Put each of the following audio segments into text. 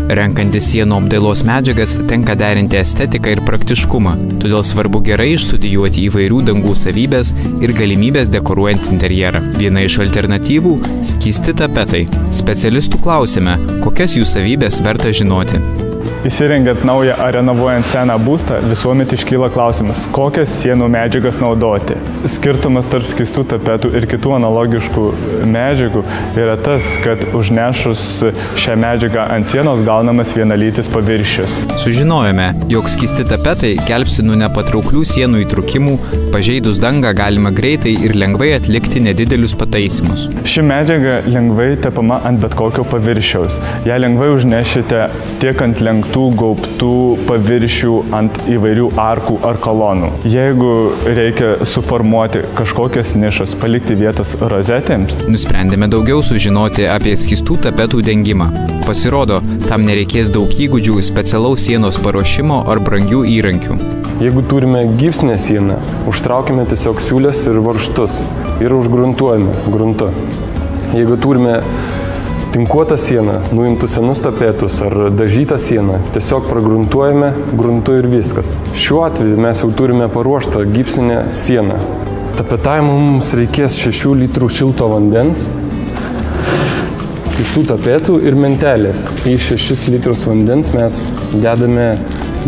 Renkantis sienų apdailos medžiagas tenka derinti estetiką ir praktiškumą, todėl svarbu gerai išstudijuoti įvairių dangų savybės ir galimybės dekoruojant interjerą. Viena iš alternatyvų – skysti tapetai. Specialistų klausime, kokias jų savybės verta žinoti. Įsirengiant naują ar renovuojant seną būstą, visuomet iškyla klausimas, kokias sienų medžiagas naudoti. Skirtumas tarp skystų tapetų ir kitų analogiškų medžiagų yra tas, kad užnešus šią medžiagą ant sienos gaunamas vienalytis paviršius. Sužinojome, jog skysti tapetai gelbsti nuo nepatrauklių sienų įtrūkimų, pažeidus dangą galima greitai ir lengvai atlikti nedidelius pataisymus. Ši medžiaga lengvai tepama ant bet kokio paviršiaus. Ją lengvai užnešite tiek ant lenktų, gaubtų paviršių, ant įvairių arkų ar kolonų. Jeigu reikia suformuoti kažkokias nišas, palikti vietas rozetėms, nusprendėme daugiau sužinoti apie skystų tapetų dengimą. Pasirodo, tam nereikės daug įgūdžių, specialaus sienos paruošimo ar brangių įrankių. Jeigu turime gipsinę sieną, užtraukime tiesiog siūlės ir varžtus ir užgruntuojame gruntu. Jeigu turime tinkuotą sieną, nuimtų senus tapetus ar dažytą sieną, tiesiog pragruntuojame gruntu ir viskas. Šiuo atveju mes jau turime paruoštą gipsinę sieną. Tapetavimui mums reikės 6 litrų šilto vandens, skystų tapetų ir mentelės. Į 6 litrus vandens mes dedame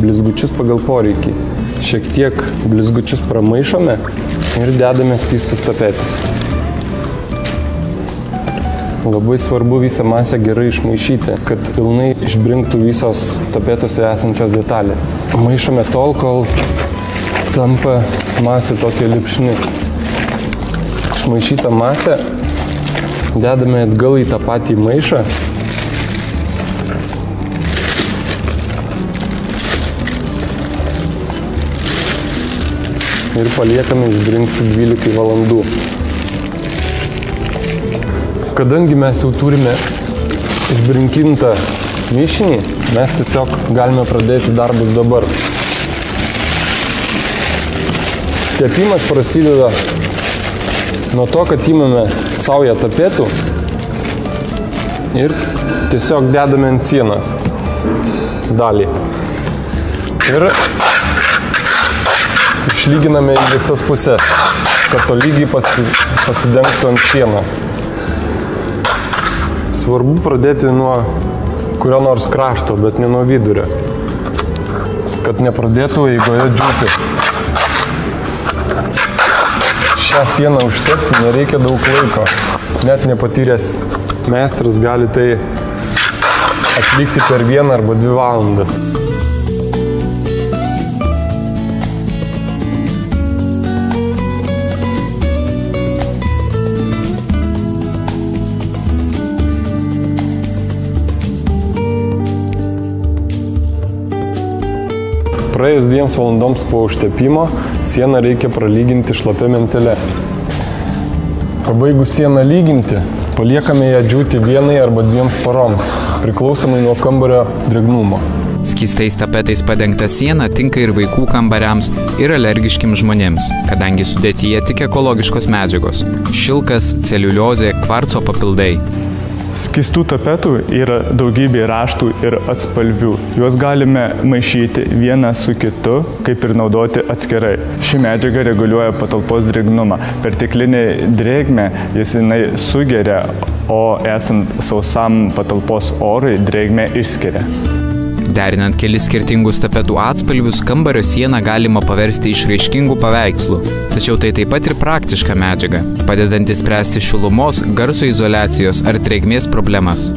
blizgučius pagal poreikį. Šiek tiek blizgučius pramaišome ir dedame skystus tapetus. Labai svarbu visą masę gerai išmaišyti, kad pilnai išbrinktų visos tapetuose esančios detalės. Maišome tol, kol tampa masė tokia lipšni. Išmaišytą masę dedame atgal į tą patį maišą. Ir paliekame išbrinkti 12 valandų. Kadangi mes jau turime išbrinkintą mišinį, mes tiesiog galime pradėti darbus dabar. Tepimas prasideda nuo to, kad imame saują tapetų ir tiesiog dedame ant sienos dalį. Ir išlyginame į visas pusės, kad tolygiai pasidengtų ant sienos. Svarbu pradėti nuo kurio nors krašto, bet ne nuo vidurio, kad nepradėtų eigoje džiūti. Šią sieną užtepti nereikia daug laiko. Net nepatyręs meistras gali tai atlikti per 1 arba 2 valandas. Praėjus 2 valandoms po užtepimo, sieną reikia pralyginti šlapia mentele. Pabaigus sieną lyginti, paliekame ją džiūti 1 arba 2 paroms, priklausomai nuo kambario drėgnumo. Skystais tapetais padengta siena tinka ir vaikų kambariams, ir alergiškiams žmonėms, kadangi sudėtyje tik ekologiškos medžiagos – šilkas, celiuliozė, kvarco papildai. Skystų tapetų yra daugybė raštų ir atspalvių. Juos galime maišyti vieną su kitu, kaip ir naudoti atskirai. Ši medžiaga reguliuoja patalpos drėgnumą. Perteklinė drėgmė jinai sugeria, o esant sausam patalpos orui drėgmę išskiria. Derinant kelis skirtingus tapetų atspalvius, kambario sieną galima paversti išraiškingų paveikslų. Tačiau tai taip pat ir praktiška medžiaga, padedanti spręsti šilumos, garso izoliacijos ar drėgmės problemas.